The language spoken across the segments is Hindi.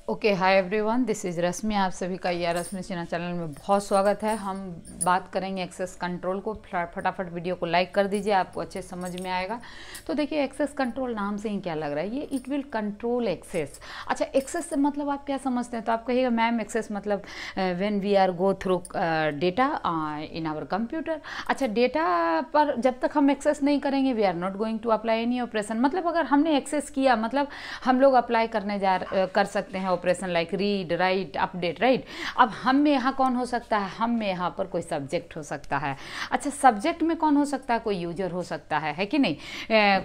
Okay, hi everyone, this is Rashmi. आप सभी का या रश्मि सिन्हा चैनल में बहुत स्वागत है। हम बात करेंगे एक्सेस कंट्रोल को। फटाफट वीडियो को लाइक कर दीजिए, आपको अच्छे समझ में आएगा। तो देखिए, एक्सेस कंट्रोल नाम से ही क्या लग रहा है, ये इट विल कंट्रोल एक्सेस। अच्छा, एक्सेस से मतलब आप क्या समझते हैं? तो आप कहिएगा मैम एक्सेस मतलब when we are go through data in our computer. अच्छा, डेटा पर जब तक हम एक्सेस नहीं करेंगे we are not going to apply any operation. मतलब अगर हमने एक्सेस किया मतलब हम लोग अप्लाई करने कर सकते हैं operation like read, right, update, right. अब हम में यहाँ कौन हो सकता है? हम में यहाँ पर कोई सब्जेक्ट हो सकता है। अच्छा, सब्जेक्ट में कौन हो सकता है? कोई यूजर हो सकता है कि नहीं?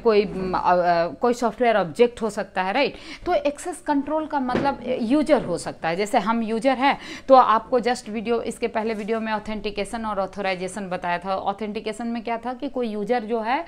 कोई सॉफ्टवेयर ऑब्जेक्ट हो सकता है, राइट। तो एक्सेस कंट्रोल का मतलब यूजर हो सकता है। जैसे हम यूजर हैं तो आपको जस्ट इसके पहले वीडियो में ऑथेंटिकेशन और ऑथोराइजेशन बताया था। ऑथेंटिकेशन में क्या था कि कोई यूजर जो है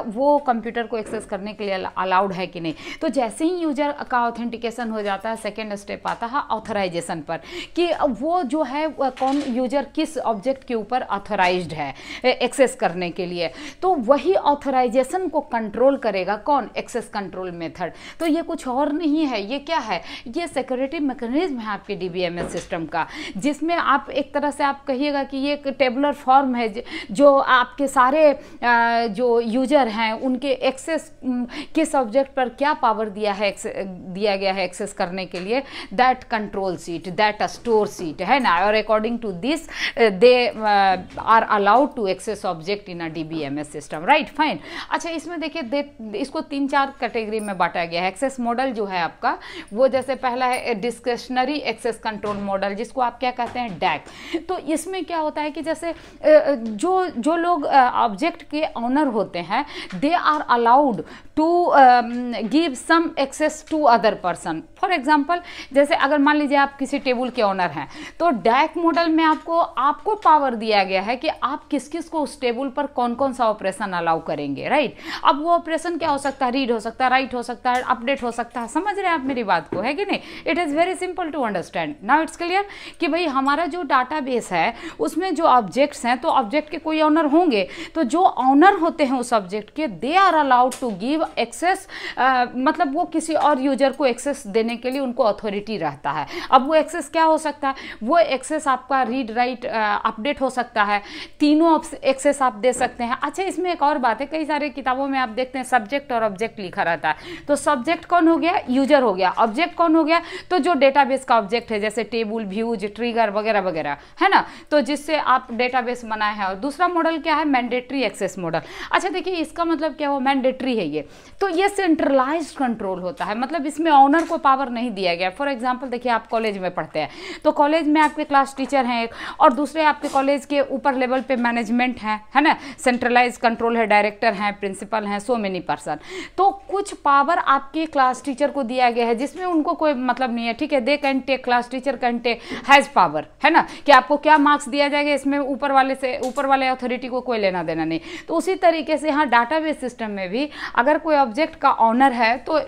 वो कंप्यूटर को एक्सेस करने के लिए अलाउड है कि नहीं। तो जैसे ही यूजर का ऑथेंटिकेशन हो जाता है, सेकेंड स्टेप आता है ऑथराइजेशन पर, कि वो जो है कौन यूजर किस ऑब्जेक्ट के ऊपर ऑथराइज्ड है एक्सेस करने के लिए। तो वही ऑथराइजेशन को कंट्रोल करेगा कौन? Access control method. तो ये कुछ और नहीं है, ये क्या है? ये सिक्योरिटी मैकेनिज्म है आपके डीबीएमएस सिस्टम का, जिसमें आप एक तरह से आप कहिएगा कि ये एक टेबुलर फॉर्म है जो आपके सारे जो यूजर हैं उनके एक्सेस किस ऑब्जेक्ट पर क्या पावर दिया गया है एक्सेस करने के लिए, that control seat, that store seat है ना। और according to this they are allowed to access object in a DBMS system, right, fine. अच्छा, इसमें देखिए इसको 3-4 कैटेगरी में बांटा गया है। एक्सेस मॉडल जो है आपका, वो जैसे पहला है डिस्क्रिशनरी एक्सेस कंट्रोल मॉडल, जिसको आप क्या कहते हैं? डैक। तो इसमें क्या होता है कि जैसे जो लोग ऑब्जेक्ट के ऑनर होते हैं, they are allowed to give some access to other person. For example, जैसे अगर मान लीजिए आप किसी टेबल के ऑनर हैं, तो डैक मॉडल में आपको पावर दिया गया है कि आप किस किस को उस टेबल पर कौन कौन सा ऑपरेशन अलाउ करेंगे, राइट। अब वो ऑपरेशन क्या हो सकता है? रीड हो सकता है, राइट हो सकता है, अपडेट हो सकता है। समझ रहे हैं आप मेरी बात को, है कि नहीं? It is very simple to understand. Now it's clear कि भाई हमारा जो डाटाबेस है उसमें जो ऑब्जेक्ट्स हैं, तो ऑब्जेक्ट के कोई ऑनर होंगे, तो जो ऑनर होते हैं उस ऑब्जेक्ट के, they are allowed to give access, मतलब वो किसी और यूजर को एक्सेस देने के लिए उनको अथॉरिटी रहता है। अब वो एक्सेस क्या हो सकता है? वो एक्सेस आपका रीड, राइट, अपडेट हो सकता है। तीनों एक्सेस आप दे सकते हैं। अच्छा, इसमें एक और बात है, कई सारे किताबों में आप देखते हैं सब्जेक्ट और ऑब्जेक्ट लिखा रहता है। तो सब्जेक्ट कौन हो गया? यूजर हो गया। ऑब्जेक्ट कौन हो गया? तो जो डेटाबेस का ऑब्जेक्ट है, जैसे टेबल, व्यूज, ट्रिगर वगैरह वगैरह, है ना। तो जिससे आप डेटाबेस बनाए हैं। और दूसरा मॉडल क्या है? Mandatory access model. अच्छा, देखिए इसका मतलब क्या हुआ? मैंडेटरी है ये। तो ये सेंट्रलाइज्ड कंट्रोल होता है, मतलब इसमें ऑनर को पावर नहीं दिया गया। फॉर एग्जांपल, देखिए आप कॉलेज में पढ़ते हैं, तो कॉलेज में आपके क्लास टीचर हैं एक, और दूसरे आपके कॉलेज के ऊपर लेवल पे मैनेजमेंट है ना। सेंट्रलाइज कंट्रोल है, डायरेक्टर हैं, प्रिंसिपल हैं, सो मेनी पर्सन। तो कुछ पावर आपके क्लास टीचर को दिया गया है जिसमें उनको कोई मतलब नहीं है, ठीक है। They can take, class teacher can take, has power, है ना, कि आपको क्या मार्क्स दिया जाएगा, इसमें ऊपर वाले अथॉरिटी को कोई लेना देना नहीं। तो उसी तरीके से यहाँ डाटाबेस सिस्टम में भी अगर कोई ऑब्जेक्ट का ऑनर है तो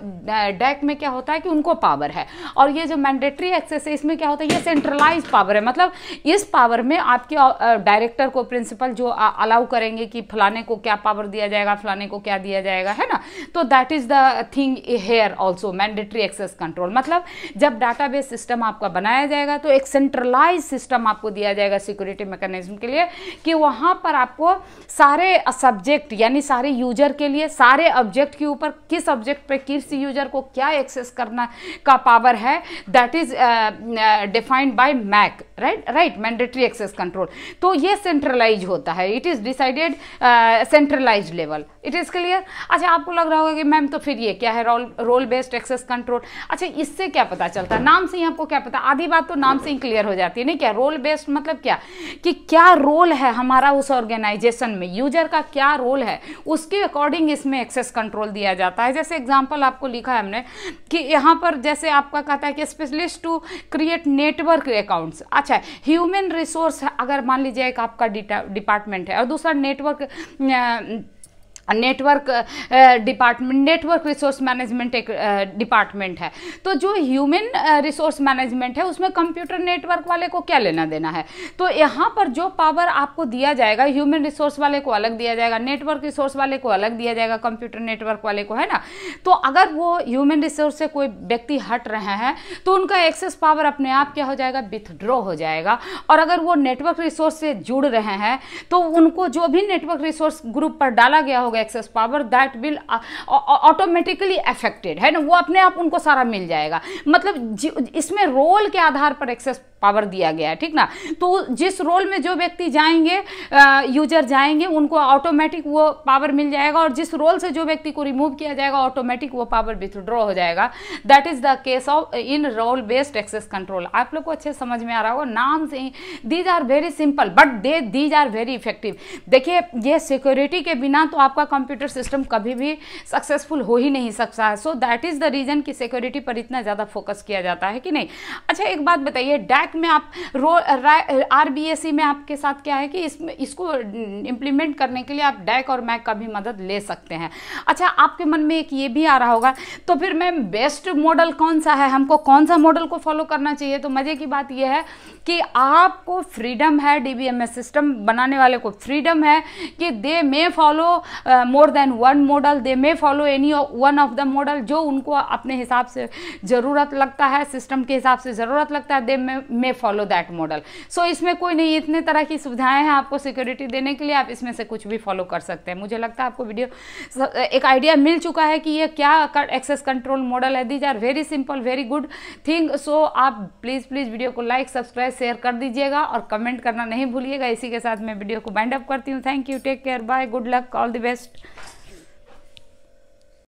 डैक में क्या होता है कि उनको पावर है। और ये जो मैंडेटरी एक्सेस है, इसमें क्या होता है? ये सेंट्रलाइज पावर है, मतलब इस पावर में आपके डायरेक्टर को, प्रिंसिपल जो अलाउ करेंगे कि फलाने को क्या पावर दिया जाएगा, फलाने को क्या दिया जाएगा, है ना। तो that is the thing here also, mandatory access control. मतलब जब डाटाबेस सिस्टम आपका बनाया जाएगा तो एक सेंट्रलाइज सिस्टम आपको दिया जाएगा सिक्योरिटी मैकेनिज्म के लिए, कि वहां पर आपको सारे सब्जेक्ट यानी सारे यूजर के लिए, सारे ऑब्जेक्ट के ऊपर किस ऑब्जेक्ट पे किस यूजर को क्या एक्सेस करना का पावर है, that is defined by MAC, right, mandatory access control. तो ये सेंट्रलाइज होता है, it is decided centralise level. It is clear? अच्छा, आपको लग रहा होगा कि मैम तो फिर ये क्या है? Role based access control. अच्छा, इससे क्या पता चलता है? नाम से ही आपको क्या पता? आधी बात तो नाम से ही क्लियर हो जाती है, नहीं क्या? रोल बेस्ड मतलब क्या, कि क्या रोल है हमारा उस ऑर्गेनाइजेशन में, यूजर का क्या रोल है, उसके अकॉर्डिंग इसमें एक्सेस कंट्रोल दिया जाता है। जैसे एग्जांपल आपको लिखा है हमने कि यहाँ पर जैसे आपका कहता है कि specialist to create network accounts. अच्छा, ह्यूमन रिसोर्स, अगर मान लीजिए एक आपका डिपार्टमेंट है और दूसरा network network department, network resource management एक डिपार्टमेंट है। तो जो ह्यूमन रिसोर्स मैनेजमेंट है उसमें कंप्यूटर नेटवर्क वाले को क्या लेना देना है। तो यहाँ पर जो पावर आपको दिया जाएगा, ह्यूमन रिसोर्स वाले को अलग दिया जाएगा, नेटवर्क रिसोर्स वाले को अलग दिया जाएगा, कंप्यूटर नेटवर्क वाले को, है ना। तो अगर वो ह्यूमन रिसोर्स से कोई व्यक्ति हट रहे हैं तो उनका एक्सेस पावर अपने आप क्या हो जाएगा, विथड्रॉ हो जाएगा। और अगर वो नेटवर्क रिसोर्स से जुड़ रहे हैं तो उनको जो भी नेटवर्क रिसोर्स ग्रुप पर डाला गया होगा access power, that will automatically affected, है ना, वो अपने आप उनको सारा मिल जाएगा। मतलब इसमें रोल के आधार पर एक्सेस पावर दिया गया है, ठीक ना। तो जिस रोल में जो व्यक्ति जाएंगे, यूजर जाएंगे, उनको ऑटोमेटिक वो पावर मिल जाएगा, और जिस रोल से जो व्यक्ति को रिमूव किया जाएगा ऑटोमेटिक वो पावर विथड्रॉ हो जाएगा। That is the case of in role based access control. आप लोग को अच्छे समझ में आ रहा होगा, नाम से ही these are very simple but these are very effective. देखिए ये सिक्योरिटी के बिना तो आपका कंप्यूटर सिस्टम कभी भी सक्सेसफुल हो ही नहीं सकता है। So that is the reason कि सिक्योरिटी पर इतना ज़्यादा फोकस किया जाता है, कि नहीं। अच्छा एक बात बताइए, डैक में आप RBAC में आपके साथ क्या है कि इसको इंप्लीमेंट करने के लिए आप डैक और मैक का भी मदद ले सकते हैं। अच्छा आपके मन में एक ये भी आ रहा होगा, तो फिर मैम बेस्ट मॉडल कौन सा है, हमको कौन सा मॉडल को फॉलो करना चाहिए। तो मजे की बात यह है कि आपको फ्रीडम है, DBMS सिस्टम बनाने वाले को फ्रीडम है कि they may follow more than one model, they may follow any one of the model, जो उनको अपने हिसाब से ज़रूरत लगता है, सिस्टम के हिसाब से ज़रूरत लगता है, दे मे फॉलो दैट मॉडल। सो इसमें कोई नहीं, इतने तरह की सुविधाएं हैं आपको सिक्योरिटी देने के लिए, आप इसमें से कुछ भी फॉलो कर सकते हैं। मुझे लगता है आपको वीडियो एक आइडिया मिल चुका है कि ये क्या एक्सेस कंट्रोल मॉडल है। These are very simple, very good thing. So आप प्लीज़ वीडियो को लाइक, सब्सक्राइब, शेयर कर दीजिएगा और कमेंट करना नहीं भूलिएगा। इसी के साथ मैं वीडियो को वाइंड अप करती हूँ। Thank you, take care, bye, good luck, all the best.